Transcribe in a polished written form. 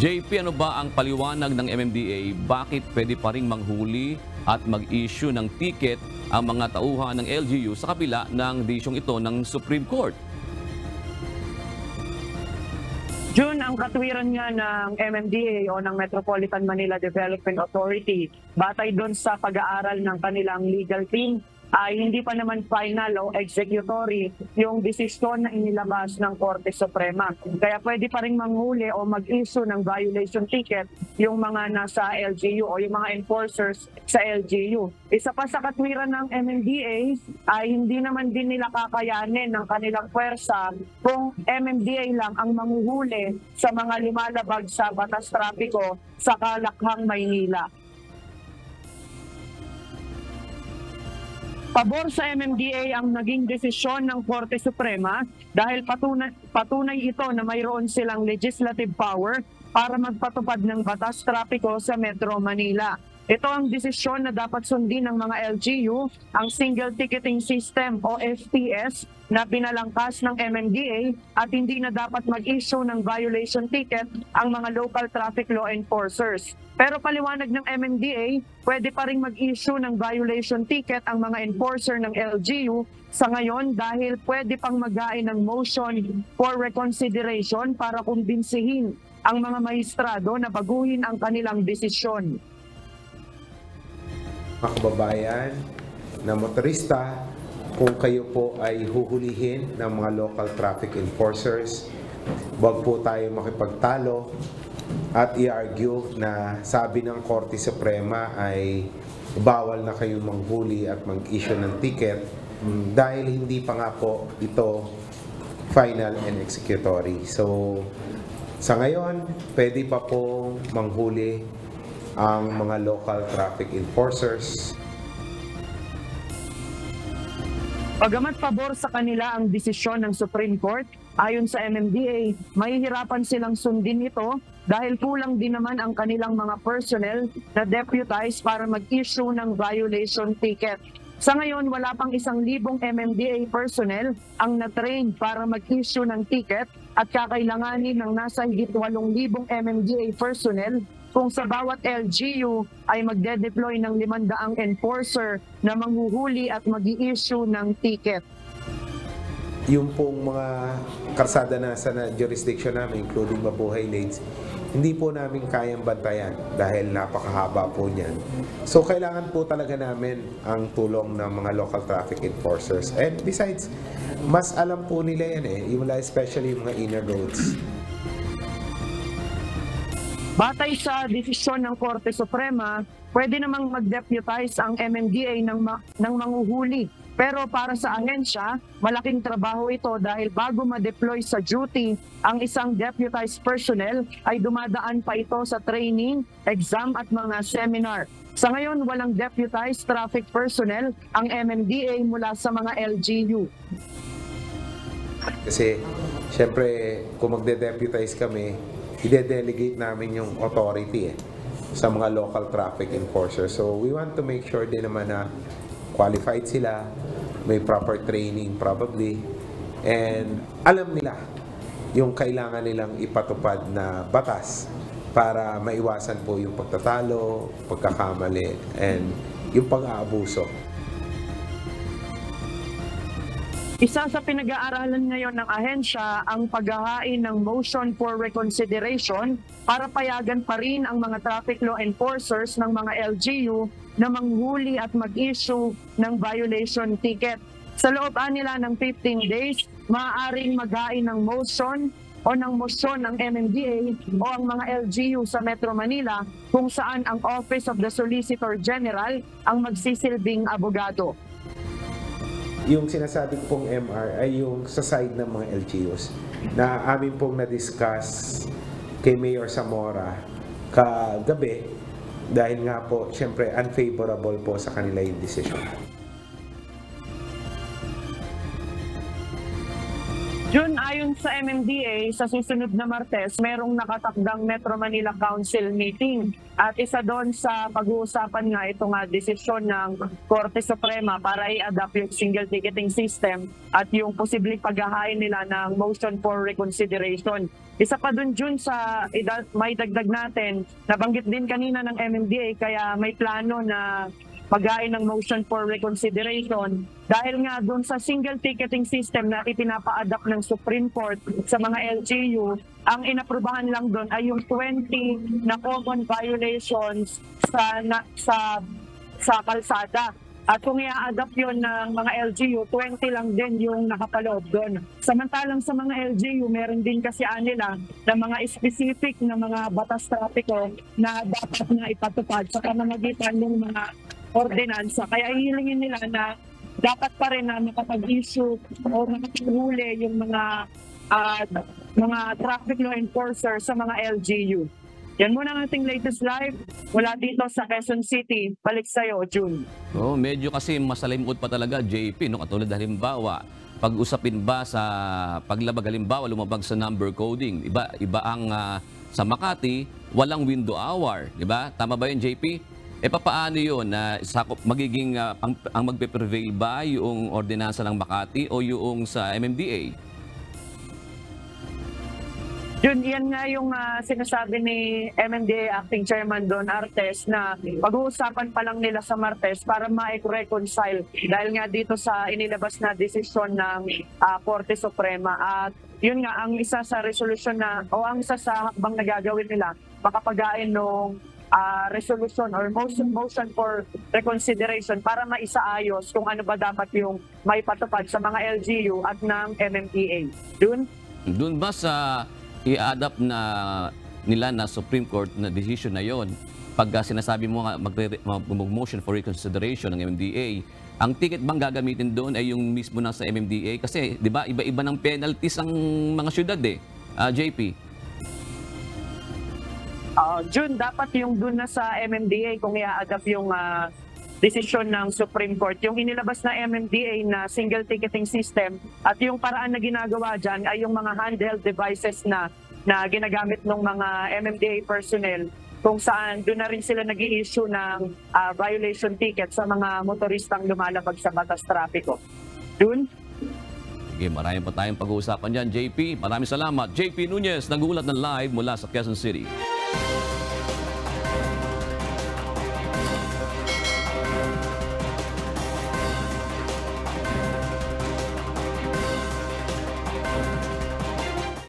JP, ano ba ang paliwanag ng MMDA? Bakit pwede pa ring manghuli at mag-issue ng ticket ang mga tauhan ng LGU sa kabila ng desisyong ito ng Supreme Court? June, ang katwiran nga ng MMDA o ng Metropolitan Manila Development Authority, batay doon sa pag-aaral ng kanilang legal team, ay hindi pa naman final o executory yung desisyon na inilabas ng Korte Suprema. Kaya pwede pa rin manghuli o mag-issue ng violation ticket yung mga nasa LGU o yung mga enforcers sa LGU. Isa pa sa katwiran ng MMDA ay hindi naman din nila kakayanin ng kanilang pwersa kung MMDA lang ang manghuhuli sa mga lumalabag sa batas trapiko sa Kalakhang, Maynila. Pabor sa MMDA ang naging desisyon ng Korte Suprema dahil patunay ito na mayroon silang legislative power para magpatupad ng batas trapiko sa Metro Manila. Ito ang desisyon na dapat sundin ng mga LGU, ang Single Ticketing System o STS na pinalangkas ng MMDA at hindi na dapat mag-issue ng violation ticket ang mga local traffic law enforcers. Pero paliwanag ng MMDA, pwede pa rin mag-issue ng violation ticket ang mga enforcer ng LGU sa ngayon dahil pwede pang mag-ain ng motion for reconsideration para kumbinsihin ang mga maestrado na baguhin ang kanilang desisyon. Mga kababayan na motorista, kung kayo po ay huhulihin ng mga local traffic enforcers, huwag po tayo makipagtalo at i-argue na sabi ng Korte Suprema ay bawal na kayong manghuli at mag-issue ng ticket dahil hindi pa nga po ito final and executory. So, sa ngayon, pwede pa po manghuli ang mga local traffic enforcers. Bagamat pabor sa kanila ang desisyon ng Supreme Court, ayon sa MMDA, mahihirapan silang sundin ito dahil kulang din naman ang kanilang mga personnel na deputized para mag-issue ng violation ticket. Sa ngayon, wala pang 1,000 MMDA personnel ang na-train para mag-issue ng ticket at kakailanganin ng nasa higit 8,000 MMDA personnel kung sa bawat LGU ay magde-deploy ng 500 enforcer na manghuhuli at mag-i-issue ng ticket. Yung pong mga karsada na sa jurisdiction namin, including Mabuhay Lanes, hindi po namin kayang bantayan dahil napakahaba po niyan. So kailangan po talaga namin ang tulong ng mga local traffic enforcers. And besides, mas alam po nila yan yung especially yung mga inner roads. Batay sa desisyon ng Korte Suprema, pwede namang mag-deputize ang MMDA ng manghuhuli. Pero para sa ahensya, malaking trabaho ito dahil bago ma-deploy sa duty ang isang deputized personnel ay dumadaan pa ito sa training, exam at mga seminar. Sa ngayon, walang deputized traffic personnel ang MMDA mula sa mga LGU. Kasi, syempre, kung magde-deputize kami, ide-delegate namin yung authority sa mga local traffic enforcers. So, we want to make sure din naman na qualified sila, may proper training probably, and alam nila yung kailangan nilang ipatupad na batas para maiwasan po yung pagtatalo, pagkakamali, and yung pag-aabuso. Isa sa pinag-aaralan ngayon ng ahensya ang paghahain ng motion for reconsideration para payagan pa rin ang mga traffic law enforcers ng mga LGU na manghuli at mag-issue ng violation ticket. Sa loob nila ng 15 days, maaaring maghain ng motion o ng motion ng MMDA o ang mga LGU sa Metro Manila kung saan ang Office of the Solicitor General ang magsisilbing abogado. Yung sinasabi pong MR ay yung sa side ng mga LGUs na amin pong na-discuss kay Mayor Zamora kagabi dahil nga po, syempre, unfavorable po sa kanila yung decision. June, Ayon sa MMDA, sa susunod na Martes, merong nakatakdang Metro Manila Council meeting. At isa doon sa pag-uusapan nga ito nga desisyon ng Korte Suprema para i-adapt yung single ticketing system at yung posibleng paghahain nila ng motion for reconsideration. Isa pa doon, Jun, sa may dagdag natin, nabanggit din kanina ng MMDA, kaya may plano na paghain ng motion for reconsideration dahil nga doon sa single ticketing system na ipinapa-adapt ng Supreme Court sa mga LGU, ang inaprubahan lang doon ay yung 20 na common violations sa kalsada. At kung i-adapt yun ng mga LGU, 20 lang din yung nakapaloob doon. Samantalang sa mga LGU, meron din kasi nila na mga specific na mga batas trapiko na dapat na ipatupad sa pamamagitan ng mga ordinansa. Kaya hihilingin nila na dapat pa rin na makapag-issue o makapaghuli yung mga traffic law enforcer sa mga LGU. Yan muna ang ating latest live. Wala dito sa Quezon City. Balik sa'yo, June. Oh, medyo kasi masalimuot pa talaga, JP, no? Katulad halimbawa, pag-usapin ba sa paglabag, halimbawa, lumabag sa number coding. Iba ang sa Makati, walang window hour. Diba? Tama ba yun, JP? Papaano yun? Magiging ang magpe-prevail ba yung ordinansa ng Makati o yung sa MMDA? Yun, yan nga yung sinasabi ni MMDA Acting Chairman Don Artes na pag-uusapan pa lang nila sa Martes para ma-reconcile dahil nga dito sa inilabas na desisyon ng Korte Suprema. At yun nga, ang isa sa resolusyon na o ang isa sa hakbang na gagawin nila, makapagain ng resolution or motion for reconsideration para maisaayos kung ano ba dapat yung may patupad sa mga LGU at ng MMDA. Doon ba sa i-adapt na nila na Supreme Court na decision na yon, pag sinasabi mo nga mag-motion for reconsideration ng MMDA, ang ticket bang gagamitin doon ay yung mismo na sa MMDA? Kasi di ba iba-iba ng penalties ang mga syudad JP? June, dapat yung dun na sa MMDA kung i-adapt yung desisyon ng Supreme Court. Yung inilabas na MMDA na single ticketing system at yung paraan na ginagawa dyan ay yung mga handheld devices na ginagamit ng mga MMDA personnel kung saan doon na rin sila nag-i-issue ng violation ticket sa mga motoristang lumalabag sa batas trapiko. Dun? Sige, marami pa tayong pag-uusapan dyan, JP. Maraming salamat. JP Nunez, nag-uulat ng live mula sa Quezon City.